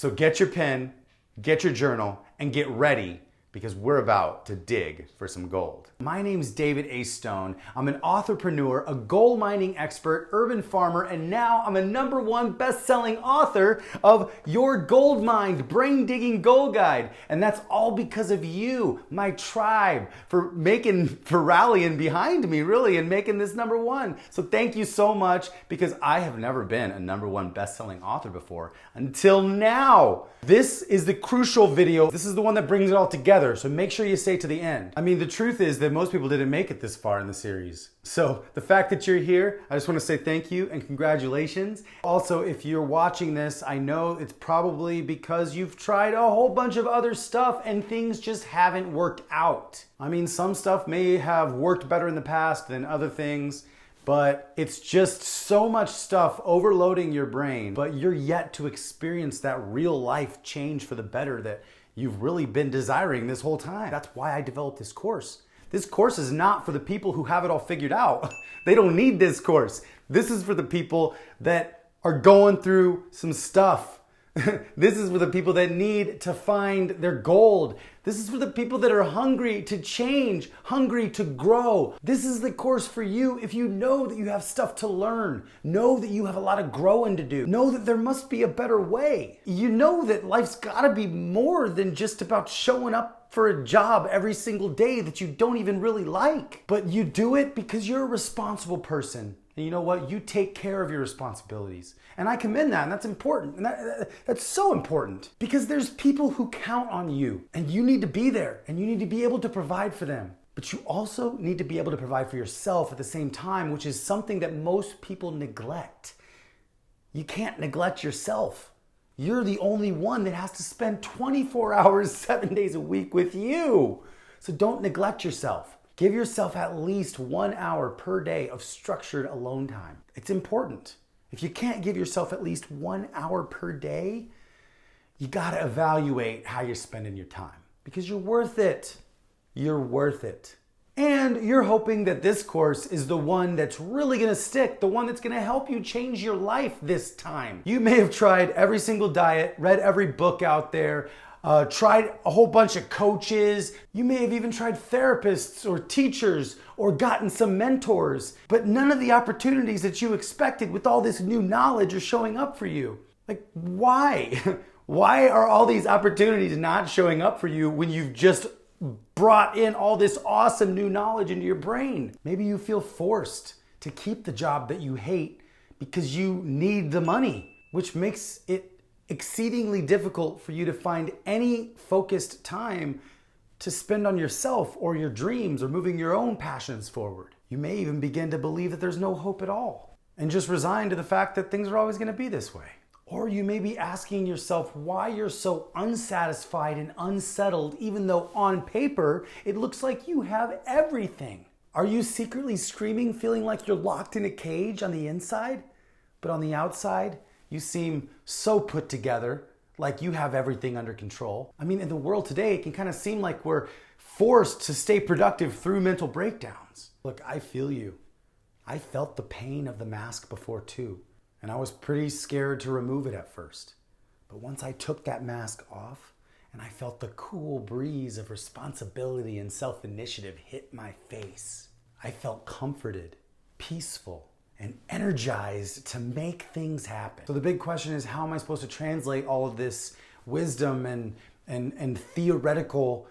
So get your pen, get your journal, and get ready because we're about to dig for some gold. My name's David A. Stone. I'm an entrepreneur, a gold mining expert, urban farmer, and now I'm a #1 best-selling author of Your Gold Mined Brain Digging Gold Guide. And that's all because of you, my tribe, for rallying behind me, really, and making this #1. So thank you so much, because I have never been a #1 best-selling author before until now. This is the crucial video. This is the one that brings it all together. So make sure you stay to the end. I mean, the truth is that most people didn't make it this far in the series. So the fact that you're here, I just want to say thank you and congratulations. Also, if you're watching this, I know it's probably because you've tried a whole bunch of other stuff and things just haven't worked out. I mean, some stuff may have worked better in the past than other things, but it's just so much stuff overloading your brain, but you're yet to experience that real life change for the better that you've really been desiring this whole time. That's why I developed this course. This course is not for the people who have it all figured out. They don't need this course. This is for the people that are going through some stuff. This is for the people that need to find their gold. This is for the people that are hungry to change, hungry to grow. This is the course for you if you know that you have stuff to learn, know that you have a lot of growing to do, know that there must be a better way. You know that life's gotta be more than just about showing up for a job every single day that you don't even really like. But you do it because you're a responsible person. And you know what? You take care of your responsibilities. And I commend that, and that's important. And that's so important because there's people who count on you, and you need to be there, and you need to be able to provide for them. But you also need to be able to provide for yourself at the same time, which is something that most people neglect. You can't neglect yourself. You're the only one that has to spend 24 hours, 7 days a week with you. So don't neglect yourself. Give yourself at least 1 hour per day of structured alone time. It's important. If you can't give yourself at least 1 hour per day, you gotta evaluate how you're spending your time because you're worth it. You're worth it. And you're hoping that this course is the one that's really gonna stick, the one that's gonna help you change your life this time. You may have tried every single diet, read every book out there, tried a whole bunch of coaches. You may have even tried therapists or teachers or gotten some mentors, but none of the opportunities that you expected with all this new knowledge are showing up for you. Like, why? Why are all these opportunities not showing up for you when you've just brought in all this awesome new knowledge into your brain? Maybe you feel forced to keep the job that you hate because you need the money, which makes it exceedingly difficult for you to find any focused time to spend on yourself or your dreams or moving your own passions forward. You may even begin to believe that there's no hope at all and just resign to the fact that things are always going to be this way. Or you may be asking yourself why you're so unsatisfied and unsettled even though on paper it looks like you have everything. Are you secretly screaming, feeling like you're locked in a cage on the inside, but on the outside you seem so put together, like you have everything under control? I mean, in the world today, it can kind of seem like we're forced to stay productive through mental breakdowns. Look, I feel you. I felt the pain of the mask before too, and I was pretty scared to remove it at first. But once I took that mask off and I felt the cool breeze of responsibility and self-initiative hit my face, I felt comforted, peaceful, and energized to make things happen. So the big question is, how am I supposed to translate all of this wisdom and theoretical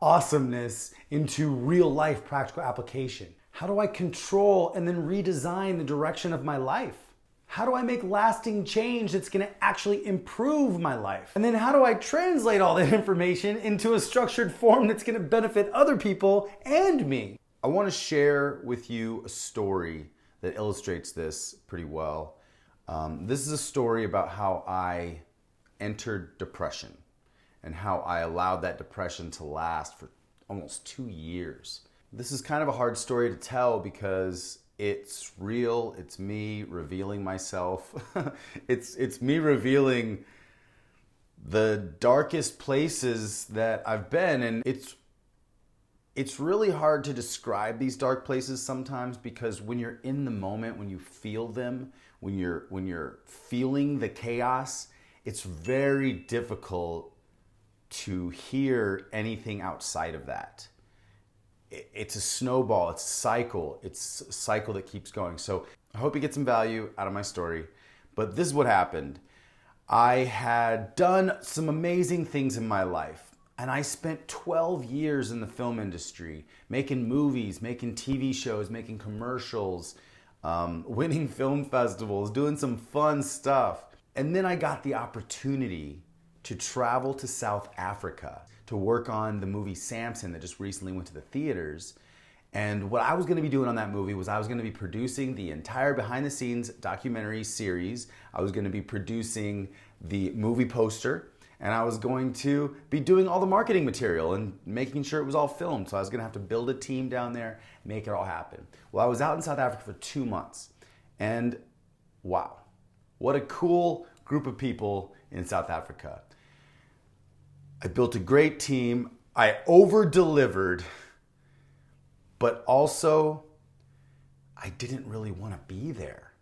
awesomeness into real life practical application? How do I control and then redesign the direction of my life? How do I make lasting change that's gonna actually improve my life? And then how do I translate all that information into a structured form that's gonna benefit other people and me? I wanna share with you a story that illustrates this pretty well. This is a story about how I entered depression and how I allowed that depression to last for almost 2 years. This is kind of a hard story to tell because it's real. It's me revealing myself. It's me revealing the darkest places that I've been, and it's really hard to describe these dark places sometimes because when you're in the moment, when you feel them, when you're feeling the chaos, it's very difficult to hear anything outside of that. It's a snowball, it's a cycle. It's a cycle that keeps going. So I hope you get some value out of my story. But this is what happened. I had done some amazing things in my life. And I spent 12 years in the film industry, making movies, making TV shows, making commercials, winning film festivals, doing some fun stuff. And then I got the opportunity to travel to South Africa to work on the movie Samson that just recently went to the theaters. And what I was gonna be doing on that movie was I was gonna be producing the entire behind the scenes documentary series. I was gonna be producing the movie poster, and I was going to be doing all the marketing material and making sure it was all filmed. So I was gonna have to build a team down there, make it all happen. Well, I was out in South Africa for 2 months, and wow, what a cool group of people in South Africa. I built a great team. I over-delivered, but also I didn't really want to be there.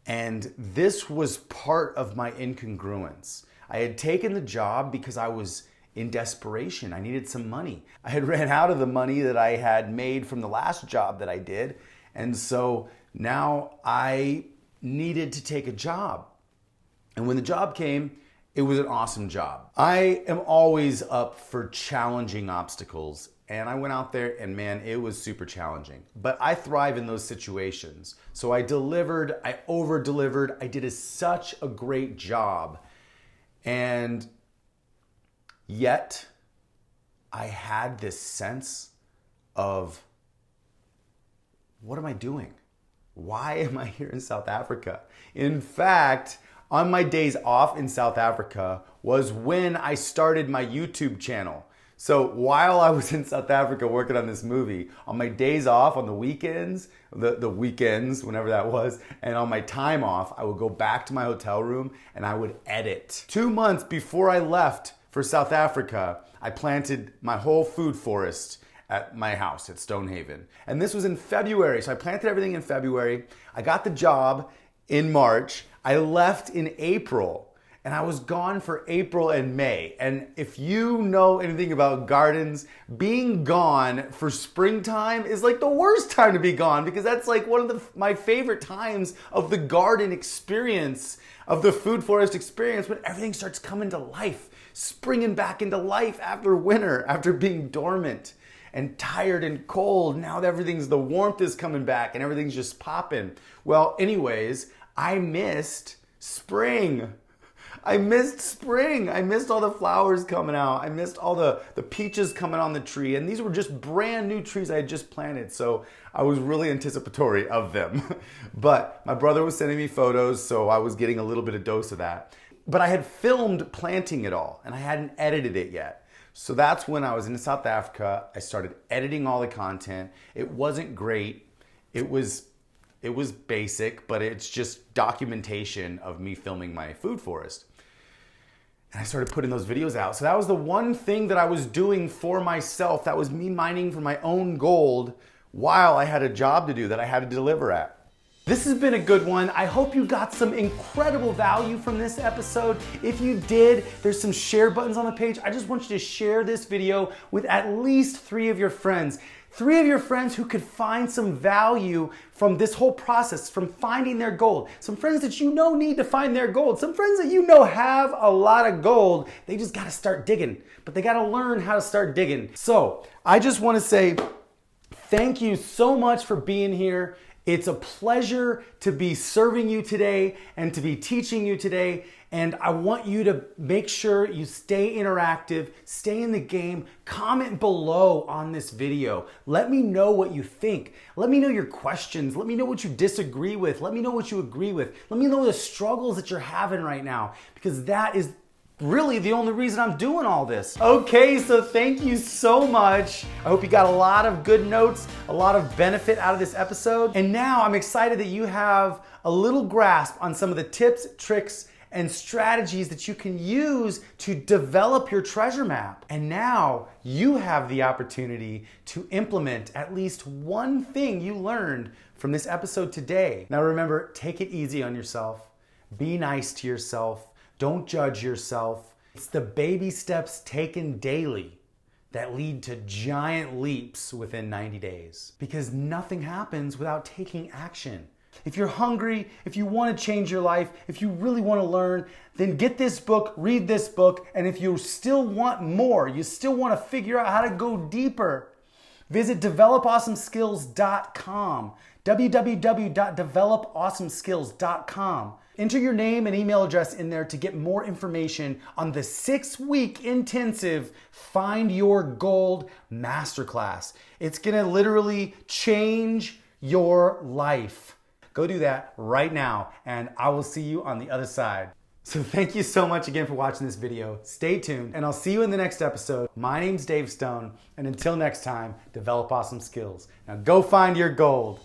And this was part of my incongruence. I had taken the job because I was in desperation. I needed some money. I had ran out of the money that I had made from the last job that I did. And so now I needed to take a job. And when the job came, it was an awesome job. I am always up for challenging obstacles. And I went out there and man, it was super challenging. But I thrive in those situations. So I delivered, I over-delivered, I did such a great job. And yet, I had this sense of, what am I doing? Why am I here in South Africa? In fact, on my days off in South Africa was when I started my YouTube channel. So while I was in South Africa working on this movie, on my days off, on the weekends, the weekends, whenever that was, and on my time off, I would go back to my hotel room and I would edit. 2 months before I left for South Africa, I planted my whole food forest at my house at Stonehaven. And this was in February, so I planted everything in February. I got the job in March. I left in April. And I was gone for April and May. And if you know anything about gardens, being gone for springtime is like the worst time to be gone, because that's like one of my favorite times of the garden experience, of the food forest experience, when everything starts coming to life, springing back into life after winter, after being dormant and tired and cold. Now that the warmth is coming back and everything's just popping. Well, anyways, I missed spring. I missed spring. I missed all the flowers coming out. I missed all the peaches coming on the tree. And these were just brand new trees I had just planted. So I was really anticipatory of them. But my brother was sending me photos, so I was getting a little bit of dose of that. But I had filmed planting it all, and I hadn't edited it yet. So that's when I was in South Africa. I started editing all the content. It wasn't great. It was basic, but it's just documentation of me filming my food forest. And I started putting those videos out. So that was the one thing that I was doing for myself. That was me mining for my own gold while I had a job to do that I had to deliver at. This has been a good one. I hope you got some incredible value from this episode. If you did, there's some share buttons on the page. I just want you to share this video with at least 3 of your friends. 3 of your friends who could find some value from this whole process, from finding their gold. Some friends that you know need to find their gold. Some friends that you know have a lot of gold. They just gotta start digging, but they gotta learn how to start digging. So I just wanna say thank you so much for being here. It's a pleasure to be serving you today and to be teaching you today. And I want you to make sure you stay interactive, stay in the game, comment below on this video. Let me know what you think. Let me know your questions. Let me know what you disagree with. Let me know what you agree with. Let me know the struggles that you're having right now, because that is really the only reason I'm doing all this. Okay, so thank you so much. I hope you got a lot of good notes, a lot of benefit out of this episode. And now I'm excited that you have a little grasp on some of the tips, tricks, and strategies that you can use to develop your treasure map. And now you have the opportunity to implement at least one thing you learned from this episode today. Now remember, take it easy on yourself. Be nice to yourself. Don't judge yourself. It's the baby steps taken daily that lead to giant leaps within 90 days. Because nothing happens without taking action. If you're hungry, if you want to change your life, if you really want to learn, then get this book, read this book, and if you still want more, you still want to figure out how to go deeper, visit developawesomeskills.com, www.developawesomeskills.com. Enter your name and email address in there to get more information on the 6-week intensive Find Your Gold Masterclass. It's gonna literally change your life. Go do that right now, and I will see you on the other side. So thank you so much again for watching this video. Stay tuned, and I'll see you in the next episode. My name's Dave Stone, and until next time, develop awesome skills. Now go find your gold.